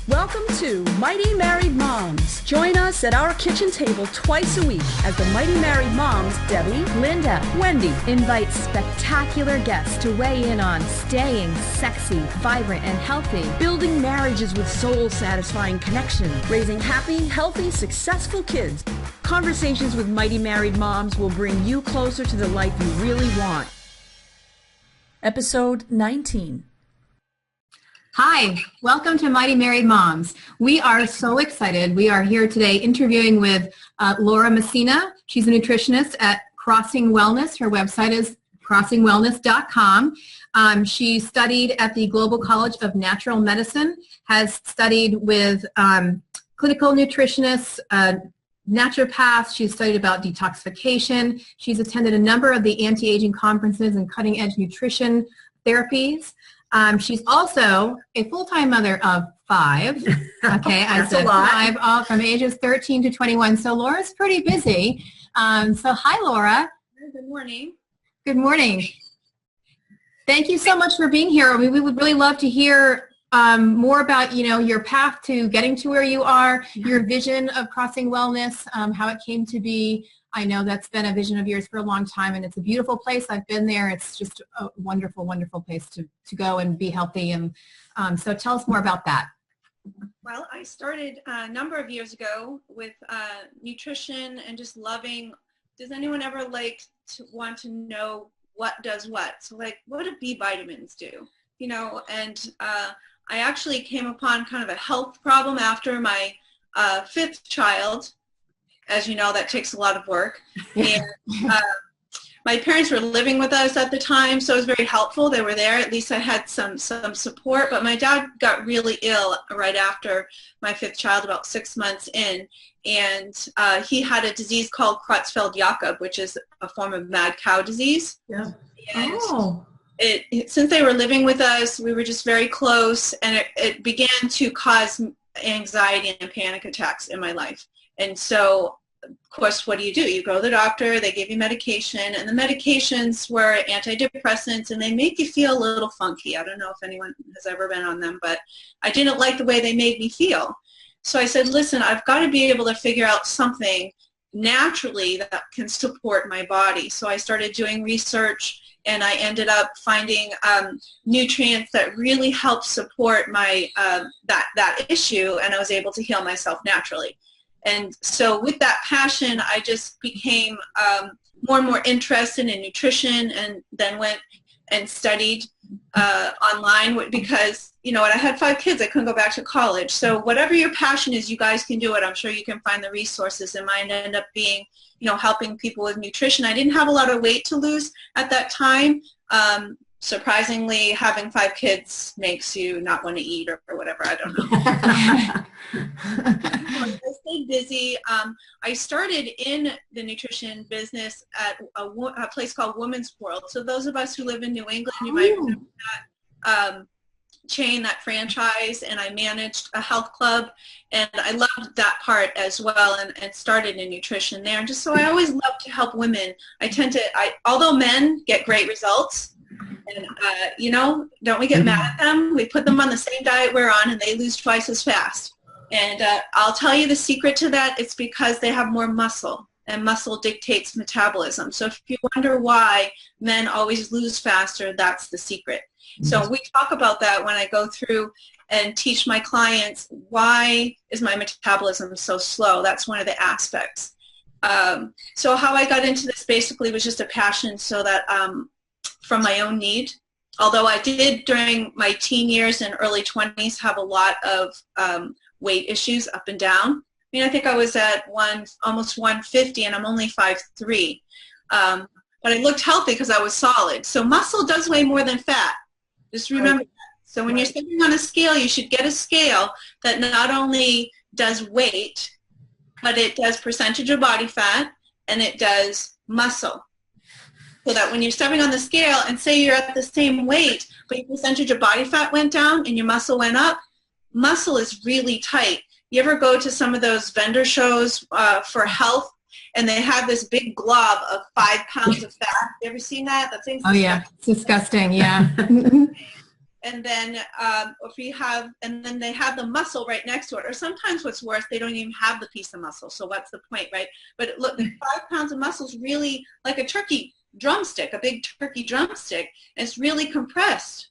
Welcome to Mighty Married Moms. Join us at our kitchen table twice a week as the Mighty Married Moms, Debbie, Linda, Wendy, invite spectacular guests to weigh in on staying sexy, vibrant, and healthy, building marriages with soul-satisfying connection, raising happy, healthy, successful kids. Conversations with Mighty Married Moms will bring you closer to the life you really want. Episode 19. Hi, welcome to Mighty Married Moms. We are so excited. We are here today interviewing with Laura Messina. She's a nutritionist at Crossing Wellness. Her website is crossingwellness.com. She studied at the Global College of Natural Medicine, has studied with clinical nutritionists, naturopaths. She's studied about detoxification. She's attended a number of the anti-aging conferences and cutting-edge nutrition therapies. She's also a full-time mother of 5. Okay, I said 5, all from ages 13 to 21. So Laura's pretty busy. So hi, Laura. Good morning. Good morning. Thank you so much for being here. We would really love to hear more about, your path to getting to where you are, your vision of Crossing Wellness, how it came to be. I know that's been a vision of yours for a long time, and it's a beautiful place. I've been there. It's just a wonderful, wonderful place to go and be healthy. And so tell us more about that. Well, I started a number of years ago with nutrition and just loving. Does anyone ever want to know what does what? So what do B vitamins do? And I actually came upon kind of a health problem after my 5th child. As you know, that takes a lot of work. And my parents were living with us at the time, so it was very helpful. They were there. At least I had some support. But my dad got really ill right after my 5th child, about 6 months in. And he had a disease called Creutzfeldt-Jakob, which is a form of mad cow disease. Yeah. And since they were living with us, we were just very close, and it began to cause anxiety and panic attacks in my life. And so, of course, what do? You go to the doctor, they give you medication, and the medications were antidepressants, and they make you feel a little funky. I don't know if anyone has ever been on them, but I didn't like the way they made me feel. So I said, listen, I've got to be able to figure out something naturally that can support my body. So I started doing research, and I ended up finding nutrients that really help support my that issue, and I was able to heal myself naturally. And so with that passion, I just became more and more interested in nutrition, and then went and studied online because, when I had 5 kids, I couldn't go back to college. So whatever your passion is, you guys can do it. I'm sure you can find the resources. And mine ended up being, helping people with nutrition. I didn't have a lot of weight to lose at that time. Surprisingly, having 5 kids makes you not want to eat or whatever. I don't know. I stayed busy. I started in the nutrition business at a place called Women's World. So those of us who live in New England, you might remember that chain, that franchise, and I managed a health club, and I loved that part as well, and started in nutrition there. And just so I always love to help women. Although men get great results, and, don't we get mad at them? We put them on the same diet we're on, and they lose twice as fast. And I'll tell you the secret to that. It's because they have more muscle, and muscle dictates metabolism. So if you wonder why men always lose faster, that's the secret. So we talk about that when I go through and teach my clients, why is my metabolism so slow? That's one of the aspects. So how I got into this basically was just a passion, so that from my own need. Although I did during my teen years and early 20s have a lot of weight issues up and down. I think I was at almost 150, and I'm only 5'3". But I looked healthy because I was solid. So muscle does weigh more than fat. Just remember that. So when you're sitting on a scale, you should get a scale that not only does weight, but it does percentage of body fat, and it does muscle. So that when you're stepping on the scale and say you're at the same weight, but your percentage of body fat went down and your muscle went up, muscle is really tight. You ever go to some of those vendor shows for health, and they have this big glob of 5 pounds of fat? You ever seen that? That thing's disgusting. Yeah, it's disgusting, yeah. and then and then they have the muscle right next to it. Or sometimes what's worse, they don't even have the piece of muscle. So what's the point, right? But look, the 5 pounds of muscle is really like a turkey drumstick, a big turkey drumstick, and it's really compressed.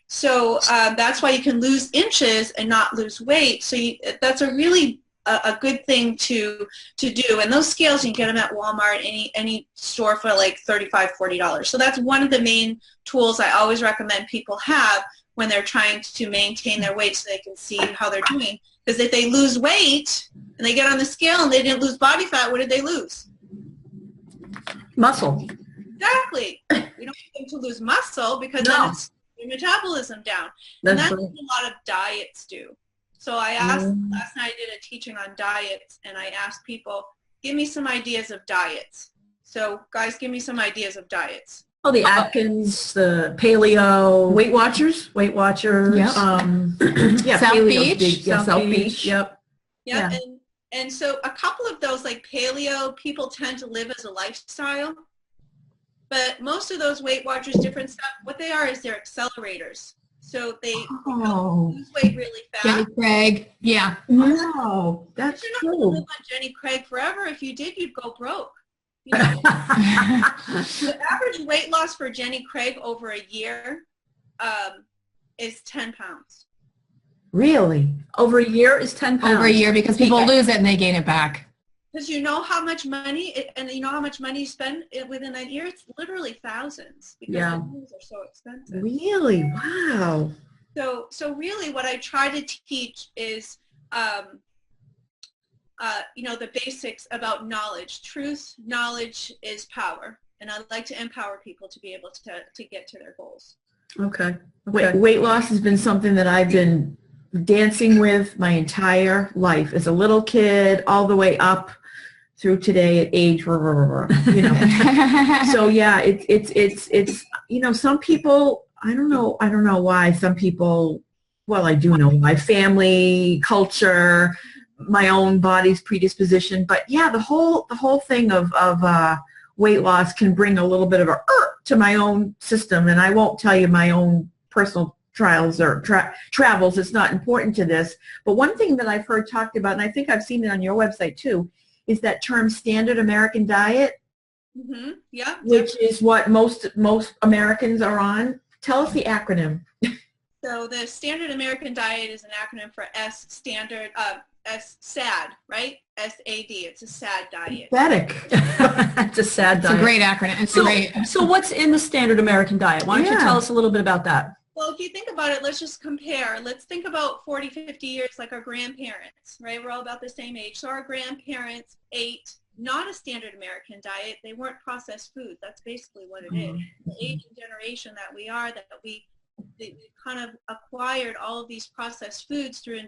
So that's why you can lose inches and not lose weight. So that's a really a good thing to do. And those scales, you can get them at Walmart, any store for like $35, $40. So that's one of the main tools I always recommend people have when they're trying to maintain their weight, so they can see how they're doing. Because if they lose weight and they get on the scale and they didn't lose body fat, what did they lose? Muscle. Exactly. We don't want them to lose muscle, because then it's your metabolism down. And that's what a lot of diets do. So I asked, last night I did a teaching on diets, and I asked people, give me some ideas of diets. So guys, give me some ideas of diets. Oh, the Atkins, the paleo. Weight Watchers. Yep. Yeah, South Paleo's Beach. big. Yeah, South Beach. Yep. Yeah. And so a couple of those, like paleo, people tend to live as a lifestyle. But most of those Weight Watchers, different stuff, what they are is they're accelerators. So they help lose weight really fast. Jenny Craig. Yeah. No, that's you're not true. going to live on Jenny Craig forever. If you did, you'd go broke. You know? The average weight loss for Jenny Craig over a year is 10 pounds. Really? Over a year is 10 pounds? Over a year, because people lose it and they gain it back. Because you know how much money, and you know how much money you spend within that year? It's literally thousands, because the things are so expensive. Really? Wow. So really what I try to teach is, the basics about knowledge. Truth, knowledge is power. And I like to empower people to be able to get to their goals. Okay. Weight loss has been something that I've been dancing with my entire life, as a little kid all the way up through today at age, you know. So yeah, it's some people, I don't know why some people, well, I do know why, family, culture, my own body's predisposition, but yeah, the whole thing of weight loss can bring a little bit of to my own system. And I won't tell you my own personal trials or travels. It's not important to this. But one thing that I've heard talked about, and I think I've seen it on your website too, is that term standard American diet. Mm-hmm. Yeah. Which is what most Americans are on. Tell us the acronym. So the standard American diet is an acronym for SAD, right? SAD. It's a SAD diet. Pathetic. It's a SAD diet. It's a great acronym. It's great. So what's in the standard American diet? Why don't you tell us a little bit about that? Well, if you think about it, let's just compare. Let's think about 40, 50 years like our grandparents, right? We're all about the same age. So our grandparents ate not a standard American diet. They weren't processed food. That's basically what it is. The age and generation that we are, that we kind of acquired all of these processed foods through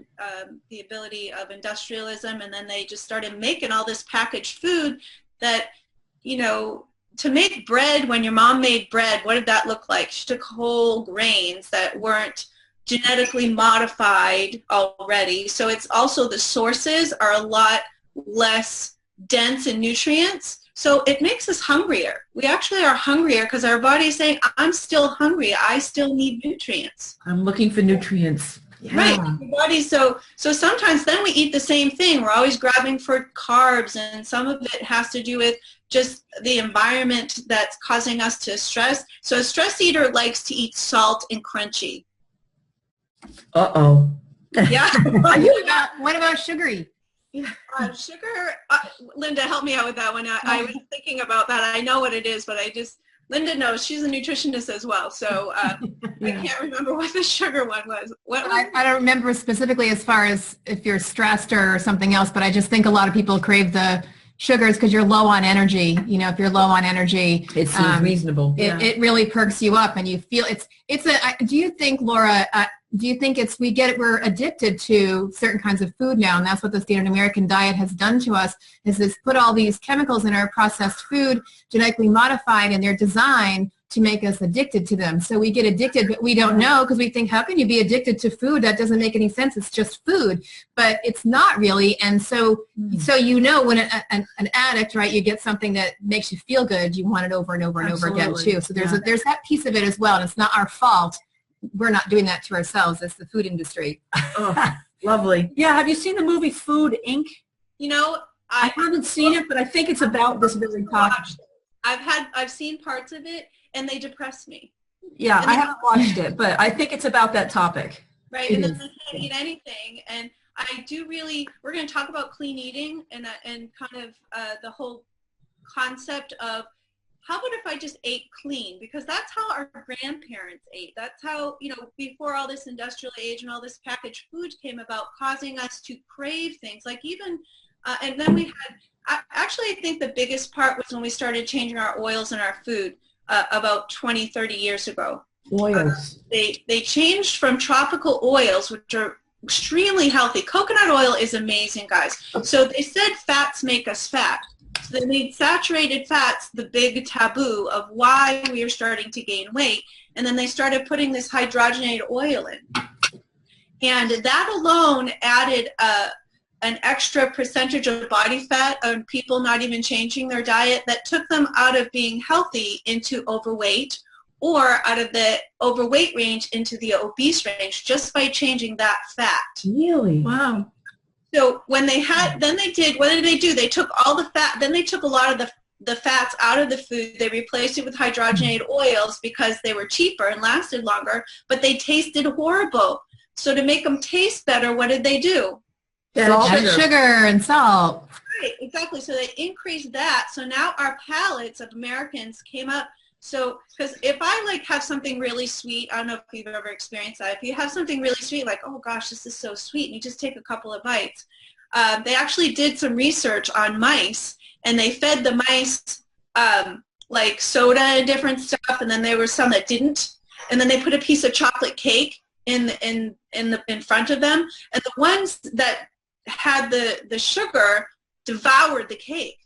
the ability of industrialism, and then they just started making all this packaged food that, to make bread, when your mom made bread, what did that look like? She took whole grains that weren't genetically modified already. So it's also, the sources are a lot less dense in nutrients. So it makes us hungrier. We actually are hungrier because our body is saying, I'm still hungry. I still need nutrients. I'm looking for nutrients. Yeah. Right. Your body, so sometimes then we eat the same thing. We're always grabbing for carbs, and some of it has to do with just the environment that's causing us to stress. So a stress eater likes to eat salt and crunchy. Uh-oh. Yeah. What about sugary? Sugar, Linda, help me out with that one. I was thinking about that. I know what it is, but Linda knows. She's a nutritionist as well, so I can't remember what the sugar one was. I don't remember specifically as far as if you're stressed or something else, but I just think a lot of people crave the sugars because you're low on energy. If you're low on energy, it seems reasonable. It really perks you up, and you feel do you think, Laura, we're addicted to certain kinds of food now, and that's what the standard American diet has done to us, is this put all these chemicals in our processed food, genetically modified, and they're designed to make us addicted to them. So we get addicted, but we don't know, because we think, how can you be addicted to food? That doesn't make any sense. It's just food, but it's not really. And so when an addict, right, you get something that makes you feel good, you want it over and over and over again too. So there's that piece of it as well, and it's not our fault we're not doing that to ourselves. It's the food industry. Oh, lovely. Yeah, have you seen the movie Food, Inc.? You know, I haven't seen it, but I think it's about this very topic. I've seen parts of it, and they depress me. Yeah, I haven't watched it, but I think it's about that topic. Right, and then I can't eat anything, and I do really. We're going to talk about clean eating and kind of the whole concept of how about if I just ate clean, because that's how our grandparents ate. That's how, you know, before all this industrial age and all this packaged food came about, causing us to crave things like even. And then we had. Actually, I think the biggest part was when we started changing our oils in our food about 20, 30 years ago. Oils. They changed from tropical oils, which are extremely healthy. Coconut oil is amazing, guys. So they said fats make us fat. So they made saturated fats the big taboo of why we are starting to gain weight. And then they started putting this hydrogenated oil in. And that alone added an extra percentage of body fat on people not even changing their diet that took them out of being healthy into overweight, or out of the overweight range into the obese range just by changing that fat. Really? Wow. So when they had, then they did, what did they do? They took all the fat, then they took a lot of the fats out of the food. They replaced it with hydrogenated oils because they were cheaper and lasted longer, but they tasted horrible. So to make them taste better, what did they do? Add sugar and salt. Right, exactly. So they increased that. So now our palates of Americans came up. So, because if I like have something really sweet, I don't know if you've ever experienced that. If you have something really sweet, like, oh gosh, this is so sweet, and you just take a couple of bites. They actually did some research on mice, and they fed the mice like soda and different stuff, and then there were some that didn't. And then they put a piece of chocolate cake in front of them, and the ones that had the sugar devoured the cake,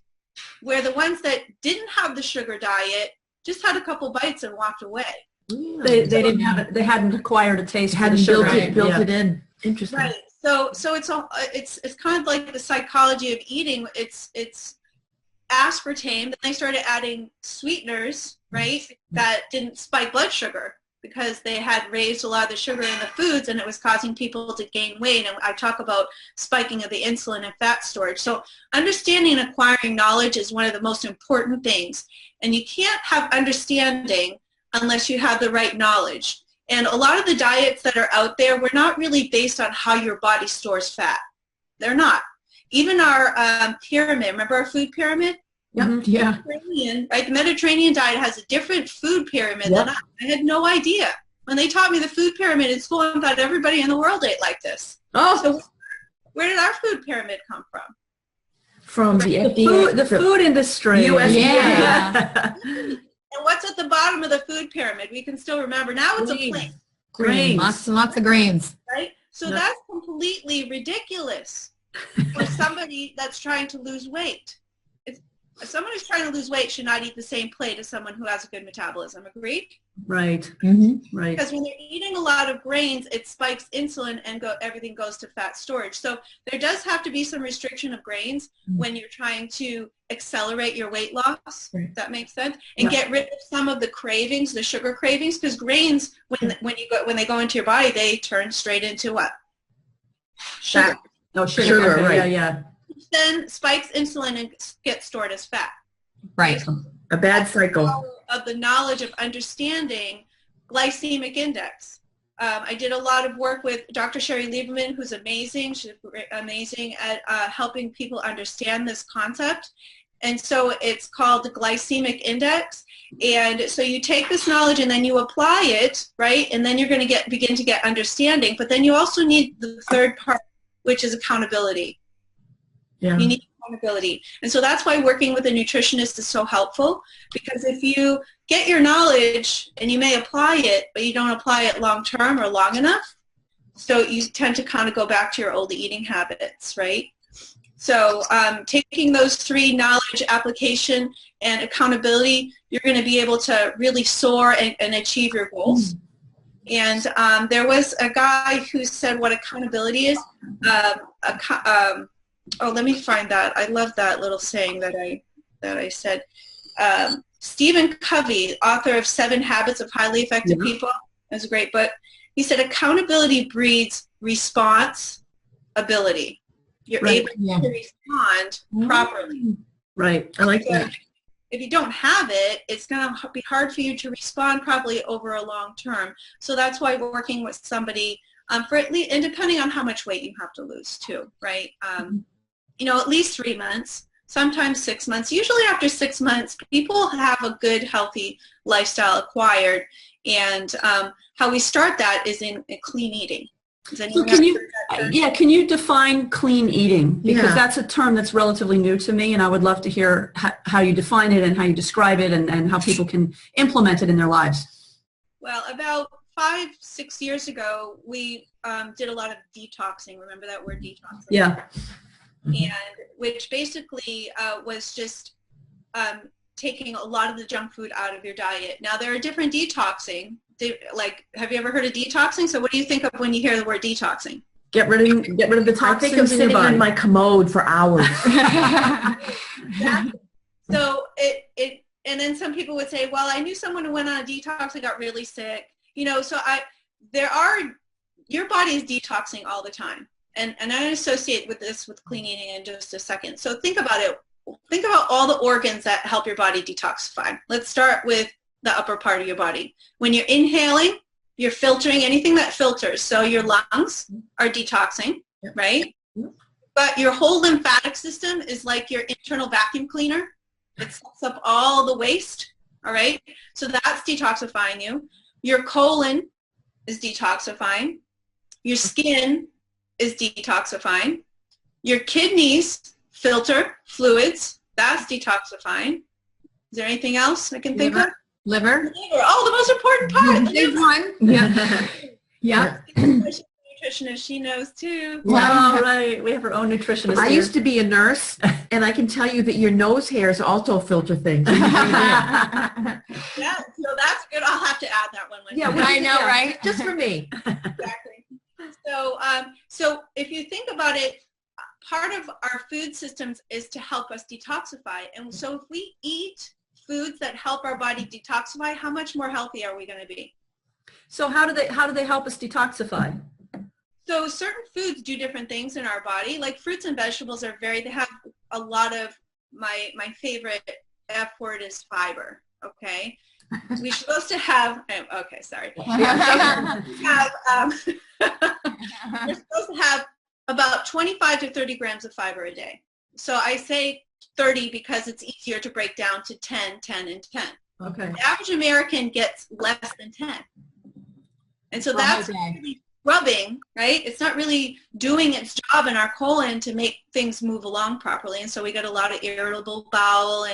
where the ones that didn't have the sugar diet just had a couple bites and walked away. They didn't have it. They hadn't acquired a taste. Hadn't for the built sugar. it, built it in. Interesting. Right. So it's kind of like the psychology of eating. It's aspartame. Then they started adding sweeteners, right? That didn't spike blood sugar because they had raised a lot of the sugar in the foods, and it was causing people to gain weight. And I talk about spiking of the insulin and fat storage. So understanding and acquiring knowledge is one of the most important things. And you can't have understanding unless you have the right knowledge. And a lot of the diets that are out there, we're not really based on how your body stores fat. They're not. Even our pyramid, remember our food pyramid? Yep. Yeah. Mediterranean, right? The Mediterranean diet has a different food pyramid than I had no idea. When they taught me the food pyramid in school, I thought everybody in the world ate like this. Oh. So where did our food pyramid come from? From the food industry. USDA. Yeah. And what's at the bottom of the food pyramid? We can still remember. Now it's a plate. Grains. Lots and lots of grains. Right? So that's completely ridiculous for somebody that's trying to lose weight. Someone who's trying to lose weight should not eat the same plate as someone who has a good metabolism. Agreed? Right. Mm-hmm. Right. Because when they're eating a lot of grains, it spikes insulin and everything goes to fat storage. So there does have to be some restriction of grains when you're trying to accelerate your weight loss. Right. If that makes sense, and get rid of some of the cravings, the sugar cravings, because grains, when they go into your body, they turn straight into what? Sugar. Oh, sugar. Right. Yeah. Then spikes insulin and gets stored as fat. Right. A bad cycle. Of the knowledge of understanding glycemic index. I did a lot of work with Dr. Sherry Lieberman, who's amazing. She's amazing at helping people understand this concept. And so it's called the glycemic index. And so you take this knowledge and then you apply it, right? And then you're going to begin to get understanding. But then you also need the third part, which is accountability. Yeah. You need accountability. And so that's why working with a nutritionist is so helpful, because if you get your knowledge and you may apply it, but you don't apply it long term or long enough, so you tend to kind of go back to your old eating habits, right? So taking those three, knowledge, application, and accountability, you're going to be able to really soar and achieve your goals. And there was a guy who said what accountability is. Oh, let me find that. I love that little saying that I said. Stephen Covey, author of 7 Habits of Highly Effective People, That's great. But he said accountability breeds response ability. You're able to respond properly. Right. I like that. If you don't have it, it's going to be hard for you to respond properly over a long term. So that's why we're working with somebody for at least, and depending on how much weight you have to lose too, right? You know, at least 3 months, sometimes 6 months. Usually after 6 months, people have a good, healthy lifestyle acquired. And how we start that is in clean eating. So can you define clean eating? Because that's a term that's relatively new to me, and I would love to hear how you define it and how you describe it and how people can implement it in their lives. Well, about 5-6 years ago, we did a lot of detoxing. Remember that word, detoxing? Yeah. And which basically was just taking a lot of the junk food out of your diet. Now, there are different detoxing. Like, have you ever heard of detoxing? So what do you think of when you hear the word detoxing? Get rid of the toxins I think I'm sitting on my commode for hours. Exactly. So and then some people would say, well, I knew someone who went on a detox and got really sick. You know, so your body is detoxing all the time. And I associate with this with clean eating in just a second. So think about it. Think about all the organs that help your body detoxify. Let's start with the upper part of your body. When you're inhaling, you're filtering anything that filters. So your lungs are detoxing, right? But your whole lymphatic system is like your internal vacuum cleaner. It sucks up all the waste, all right? So that's detoxifying you. Your colon is detoxifying. Your skin is detoxifying. Your kidneys filter fluids. That's detoxifying. Is there anything else I can think of? Liver. Oh, the most important part. Big one. Yeah. Yeah. Nutritionist, she knows too. Wow, right. We have our own nutritionist. I used to be a nurse, and I can tell you that your nose hairs also filter things. Yeah, so that's good. I'll have to add that one. I know, right? Just for me. Exactly. So if you think about it, part of our food systems is to help us detoxify. And so if we eat foods that help our body detoxify, how much more healthy are we going to be? So how do they help us detoxify? So certain foods do different things in our body. Like fruits and vegetables they have a lot of, my favorite F word is fiber, okay? We're supposed to have, okay, sorry. We're supposed to have about 25 to 30 grams of fiber a day. So I say 30 because it's easier to break down to 10, 10, and 10. Okay. The average American gets less than 10. And so that's really rubbing, right? It's not really doing its job in our colon to make things move along properly. And so we get a lot of irritable bowel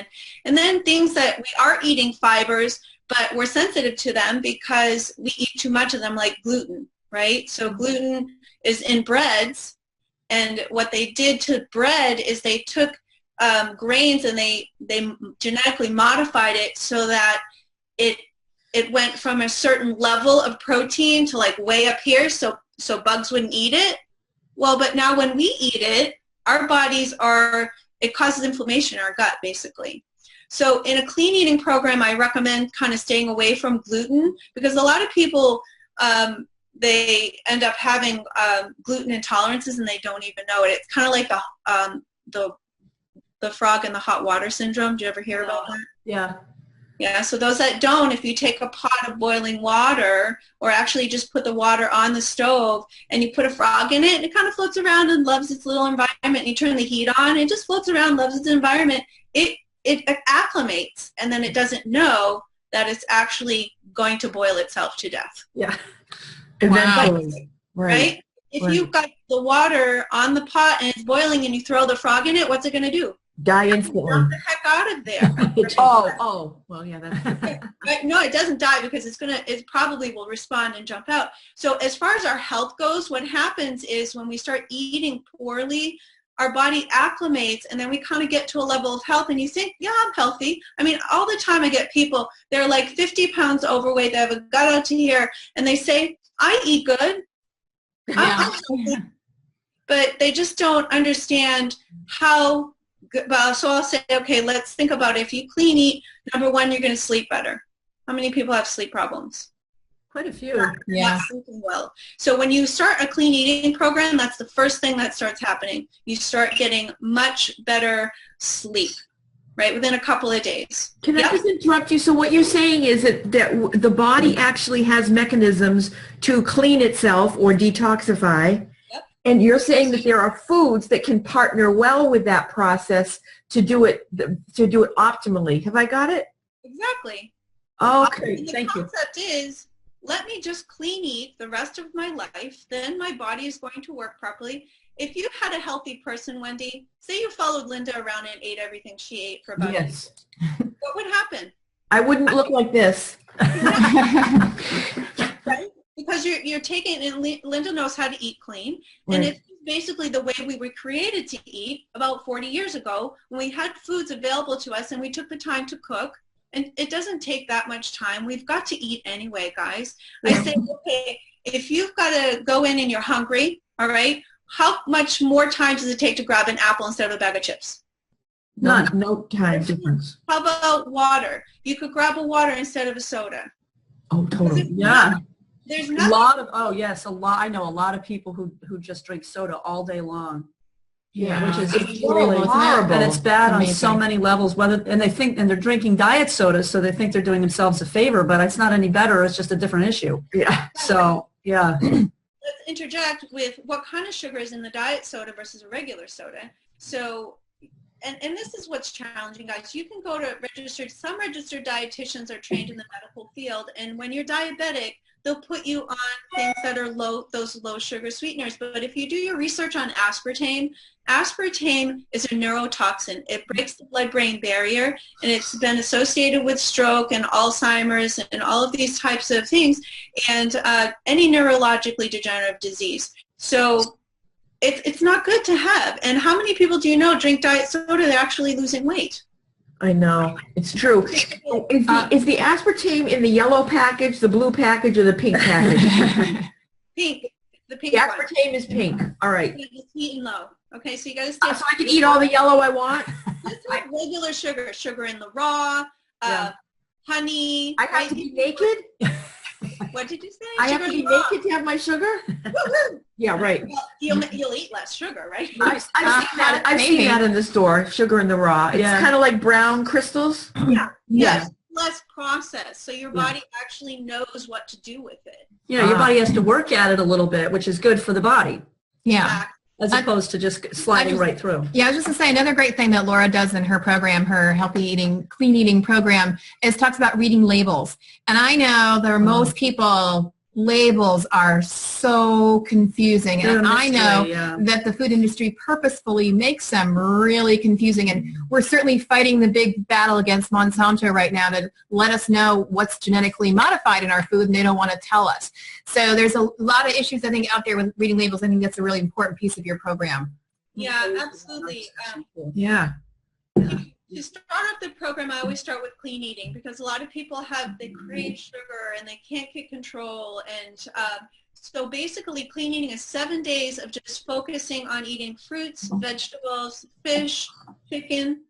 and then things that we are eating fibers, but we're sensitive to them because we eat too much of them, like gluten, right? So gluten is in breads. And what they did to bread is they took grains and they genetically modified it so that it went from a certain level of protein to like way up here so bugs wouldn't eat it. Well, but now when we eat it, our bodies it causes inflammation in our gut basically. So in a clean eating program, I recommend kind of staying away from gluten because a lot of people, they end up having gluten intolerances and they don't even know it. It's kind of like the frog in the hot water syndrome. Do you ever hear about that? Yeah. Yeah, so those that don't, if you take a pot of boiling water or actually just put the water on the stove and you put a frog in it and it kind of floats around and loves its little environment and you turn the heat on, it just floats around, loves its environment, it acclimates and then it doesn't know that it's actually going to boil itself to death. Yeah. Eventually. Wow. Right? If you've got the water on the pot and it's boiling and you throw the frog in it, what's it going to do? Die instantly. Get the heck out of there. Well, yeah, that's But no, it doesn't die because it probably will respond and jump out. So as far as our health goes, what happens is when we start eating poorly, our body acclimates and then we kind of get to a level of health and you think, yeah, I'm healthy. I mean, all the time I get people, they're like 50 pounds overweight, they have a gut out to here, and they say, I eat good. I'm healthy. But they just don't understand how. Well, so I'll say, okay, let's think about it. If you clean eat, number one, you're going to sleep better. How many people have sleep problems? Quite a few. Not sleeping well. So when you start a clean eating program, that's the first thing that starts happening. You start getting much better sleep, right, within a couple of days. Can I just interrupt you? So what you're saying is that the body actually has mechanisms to clean itself or detoxify. Yep. And you're saying that there are foods that can partner well with that process to do it optimally. Have I got it? Exactly. Okay, Thank you. The concept is, let me just clean eat the rest of my life, then my body is going to work properly. If you had a healthy person, Wendy, say you followed Linda around and ate everything she ate for about a year, what would happen? I wouldn't look like this. Right? Because you're taking, and Linda knows how to eat clean, and it's basically the way we were created to eat about 40 years ago, when we had foods available to us and we took the time to cook. And it doesn't take that much time. We've got to eat anyway, guys. I say, okay, if you've got to go in and you're hungry, all right, how much more time does it take to grab an apple instead of a bag of chips? None. No time difference. How about water? You could grab a water instead of a soda. Oh, totally. Yeah. There's a nothing. lot of, I know a lot of people who just drink soda all day long. Yeah, which is really horrible, and it's bad on so many levels. And they're drinking diet soda, so they think they're doing themselves a favor, but it's not any better. It's just a different issue. Yeah. So yeah. Let's interject with what kind of sugar is in the diet soda versus a regular soda. So, and this is what's challenging, guys. You can go to some registered dietitians are trained in the medical field, and when you're diabetic, they'll put you on things that are those low sugar sweeteners. But if you do your research on aspartame is a neurotoxin. It breaks the blood-brain barrier, and it's been associated with stroke and Alzheimer's and all of these types of things, and any neurologically degenerative disease. So it's not good to have. And how many people do you know drink diet soda, they're actually losing weight? I know. It's true. Is the aspartame in the yellow package, the blue package, or the pink package? Pink. The pink The aspartame is pink. All right. It's sweet and low. Okay, so you got to stay. So I can eat all the yellow I want? Just like regular sugar in the raw, honey. I have to be naked? What did you say? I have to be naked to have my sugar? Yeah, right. Well, you'll eat less sugar, right? I've seen that in the store, sugar in the raw. It's kind of like brown crystals. Yeah. Yeah. Less processed, so your body actually knows what to do with it. Yeah, your body has to work at it a little bit, which is good for the body. Yeah. As opposed to just sliding right through. Yeah, I was just going to say, another great thing that Laura does in her program, her healthy eating, clean eating program, is talks about reading labels. And I know there are most people, labels are so confusing. And I know that the food industry purposefully makes them really confusing. And we're certainly fighting the big battle against Monsanto right now to let us know what's genetically modified in our food, and they don't want to tell us. So there's a lot of issues, I think, out there with reading labels. I think that's a really important piece of your program. Yeah, absolutely. Yeah. To start off the program, I always start with clean eating, because a lot of people they crave sugar and they can't get control. And so basically clean eating is 7 days of just focusing on eating fruits, vegetables, fish, chicken,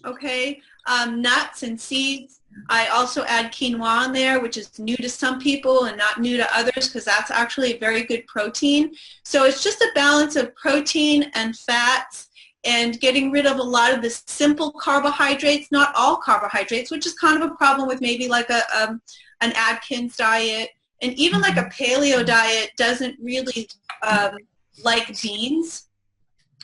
nuts and seeds. I also add quinoa in there, which is new to some people and not new to others, because that's actually a very good protein. So it's just a balance of protein and fats, and getting rid of a lot of the simple carbohydrates, not all carbohydrates, which is kind of a problem with maybe like an Atkins diet. And even like a paleo diet doesn't really like beans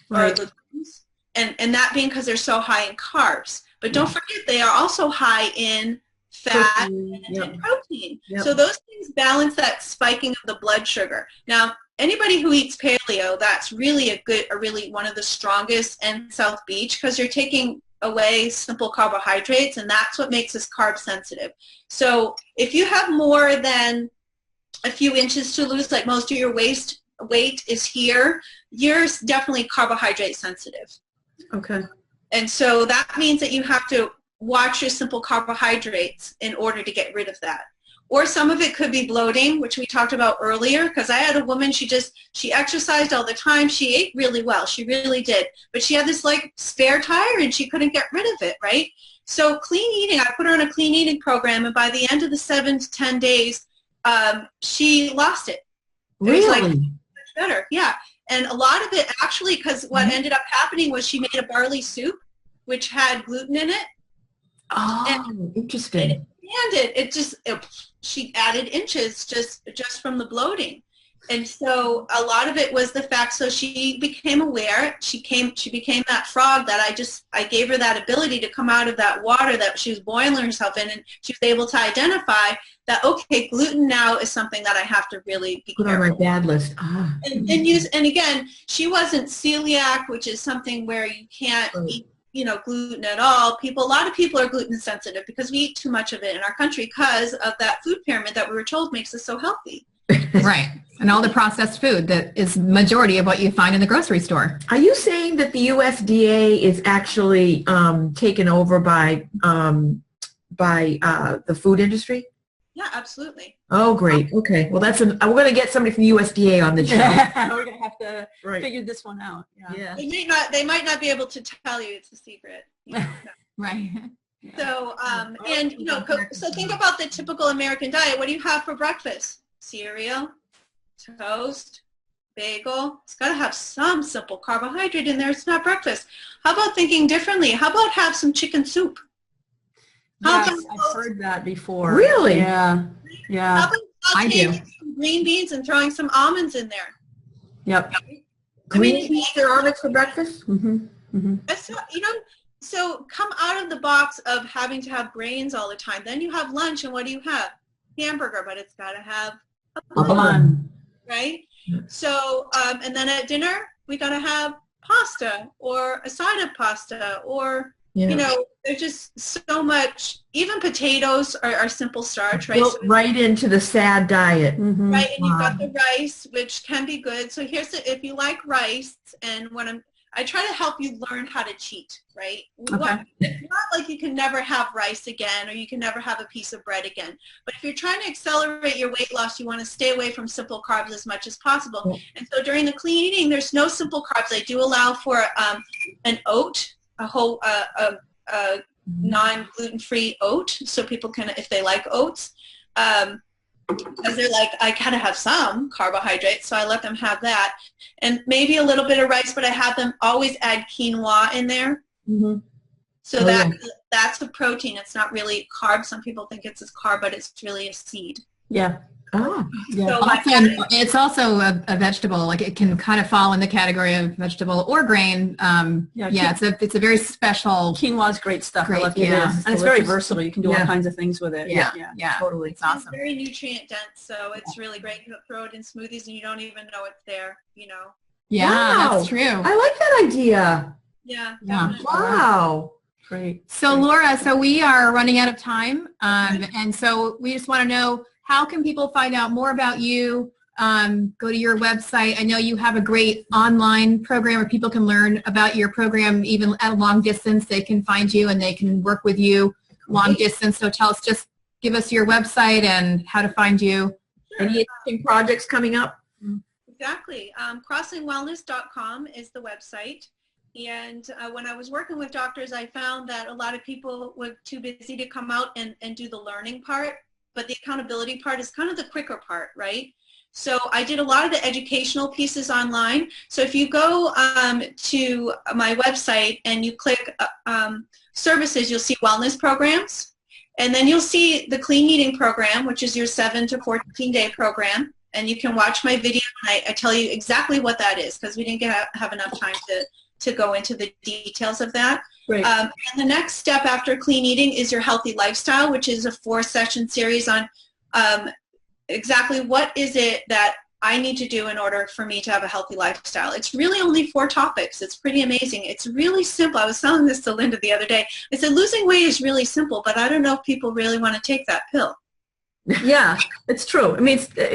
or legumes, and that being because they're so high in carbs. But don't forget, they are also high in fat and protein. So those things balance that spiking of the blood sugar. Now, anybody who eats paleo, that's really really one of the strongest in South Beach, because you're taking away simple carbohydrates, and that's what makes us carb sensitive. So if you have more than a few inches to lose, like most of your weight is here, you're definitely carbohydrate sensitive. Okay. And so that means that you have to watch your simple carbohydrates in order to get rid of that. Or some of it could be bloating, which we talked about earlier, because I had a woman, she exercised all the time. She ate really well. She really did. But she had this like spare tire and she couldn't get rid of it, right? So clean eating, I put her on a clean eating program, and by the end of the 7 to 10 days, she lost it. Really? It was like much better. Yeah. And a lot of it actually, because what ended up happening was she made a barley soup, which had gluten in it. Oh, interesting. She added inches just from the bloating. And so a lot of it was the fact, so she became aware, she became that frog that I gave her that ability to come out of that water that she was boiling herself in, and she was able to identify that, okay, gluten now is something that I have to really be Put careful. on my bad list. Ah. And again, she wasn't celiac, which is something where you can't eat, gluten at all. A lot of people are gluten sensitive because we eat too much of it in our country because of that food pyramid that we were told makes us so healthy. Right. And all the processed food that is majority of what you find in the grocery store. Are you saying that the USDA is actually taken over by the food industry? Yeah, absolutely. Oh, great. Okay. Well, we're going to get somebody from USDA on the show. We're going to have to figure this one out. Yeah. They might not be able to tell you it's a secret. Right. So, so think about the typical American diet. What do you have for breakfast? Cereal, toast, bagel. It's got to have some simple carbohydrate in there. It's not breakfast. How about thinking differently? How about have some chicken soup? Yes, I've heard that before. Really? Yeah. Yeah. How about I do. some green beans and throwing some almonds in there? Yep. Green beans or almonds for breakfast? Mm-hmm. Mm-hmm. That's, so come out of the box of having to have grains all the time. Then you have lunch, and what do you have? Hamburger, but it's got to have a bun, right? So, and then at dinner, we got to have pasta or a side of pasta, or, there's just so much. Even potatoes are simple starch, right? Built right into the SAD diet. Mm-hmm. Right, and you've got the rice, which can be good. So if you like rice, and I try to help you learn how to cheat, right? Okay. It's not like you can never have rice again, or you can never have a piece of bread again. But if you're trying to accelerate your weight loss, you want to stay away from simple carbs as much as possible. Yeah. And so during the clean eating, there's no simple carbs. I do allow for an oat, a whole non-gluten-free oat, so people can, if they like oats, because they're like, I kind of have some carbohydrates, so I let them have that. And maybe a little bit of rice, but I have them always add quinoa in there. Mm-hmm. So that's a protein. It's not really carb. Some people think it's a carb, but it's really a seed. Yeah. Oh. Yeah. So it's also a vegetable. Like it can kind of fall in the category of vegetable or grain. It's a very special. Quinoa is great stuff. Great, I love it. And it's very versatile. You can do all kinds of things with it. Yeah, Totally. It's awesome. It's very nutrient dense, so it's really great. You can throw it in smoothies and you don't even know it's there, Yeah, wow. That's true. I like that idea. Yeah. Wow. Great. So Laura, we are running out of time. And so we just want to know, how can people find out more about you? Go to your website. I know you have a great online program where people can learn about your program, even at a long distance. They can find you and they can work with you long distance. So give us your website and how to find you. Sure. Any interesting projects coming up? Exactly. Crossingwellness.com is the website. And when I was working with doctors, I found that a lot of people were too busy to come out and do the learning part. But the accountability part is kind of the quicker part, right? So I did a lot of the educational pieces online. So if you go to my website and you click services, you'll see wellness programs. And then you'll see the clean eating program, which is your 7 to 14-day program. And you can watch my video, and I tell you exactly what that is, because we didn't have enough time to go into the details of that. Right. And the next step after clean eating is your healthy lifestyle, which is a 4-session series on exactly what is it that I need to do in order for me to have a healthy lifestyle. It's really only 4 topics. It's pretty amazing. It's really simple. I was telling this to Linda the other day. I said losing weight is really simple, but I don't know if people really want to take that pill. Yeah, it's true. It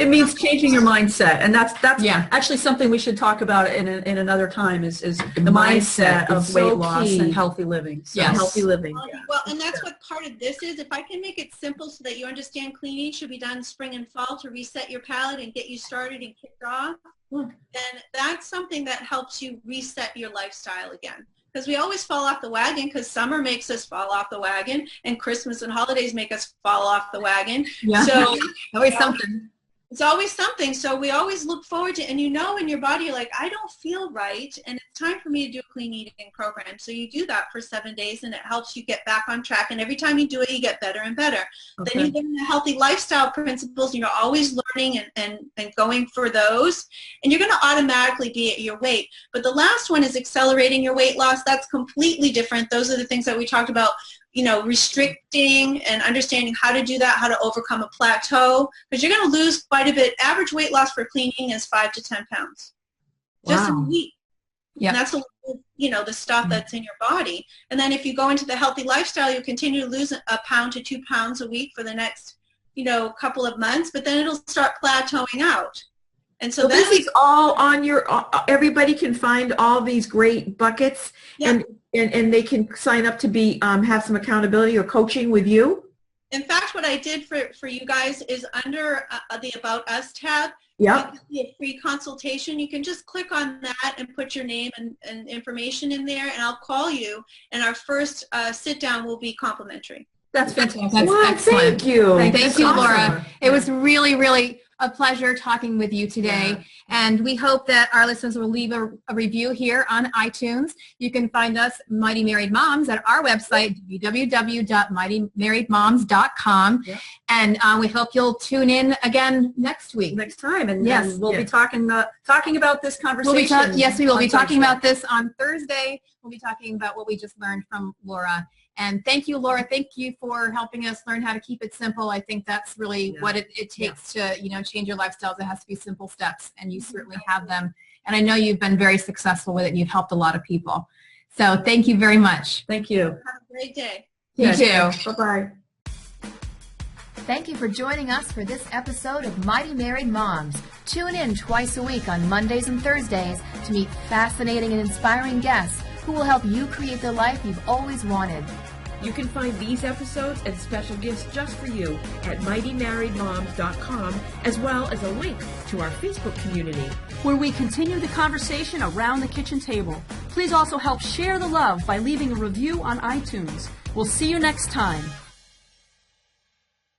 means changing your mindset, and that's actually something we should talk about in another time. Is the mindset of weight loss and healthy living. So healthy living. Well, and that's what part of this is. If I can make it simple so that you understand clean eating should be done spring and fall to reset your palate and get you started and kicked off, then that's something that helps you reset your lifestyle again. because we always fall off the wagon, because summer makes us fall off the wagon and Christmas and holidays make us fall off the wagon. Yeah. So always something. it's always something. So we always look forward to, and in your body, you're like, I don't feel right, and it's time for me to do a clean eating program. So you do that for 7 days, and it helps you get back on track. And every time you do it, you get better and better. Okay. Then you learn the healthy lifestyle principles, and you're always learning and going for those, and you're going to automatically be at your weight. But the last one is accelerating your weight loss. That's completely different. Those are the things that we talked about. Restricting and understanding how to do that, how to overcome a plateau, because you're going to lose quite a bit. Average weight loss for clean eating is 5 to 10 pounds just in a week. Yeah. And that's the stuff that's in your body. And then if you go into the healthy lifestyle, you continue to lose a pound to 2 pounds a week for the next, couple of months, but then it'll start plateauing out. And so this is all on everybody can find all these great buckets. Yeah. And they can sign up to be have some accountability or coaching with you. In fact, what I did for you guys is under the About Us tab, Yep. a free consultation. You can just click on that and put your name and information in there, and I'll call you, and our first sit down will be complimentary. That's fantastic. That's excellent. Thank you. Thank you, Awesome. Laura. It was really, really a pleasure talking with you today. Yeah. And we hope that our listeners will leave a review here on iTunes. You can find us, Mighty Married Moms, at our website, www.mightymarriedmoms.com. Yeah. And we hope you'll tune in again next week. Next time, and Yes. we'll be talking about this conversation. Yes, we will be on talking Thursday. about this on Thursday. We'll be talking about what we just learned from Laura. And thank you, Laura. Thank you for helping us learn how to keep it simple. I think that's really what it takes to, change your lifestyles. It has to be simple steps, and you certainly have them. And I know you've been very successful with it, and you've helped a lot of people. So thank you very much. Thank you. Have a great day. You too. Bye-bye. Thank you for joining us for this episode of Mighty Married Moms. Tune in twice a week on Mondays and Thursdays to meet fascinating and inspiring guests who will help you create the life you've always wanted. You can find these episodes and special gifts just for you at mightymarriedmoms.com, as well as a link to our Facebook community, where we continue the conversation around the kitchen table. Please also help share the love by leaving a review on iTunes. We'll see you next time.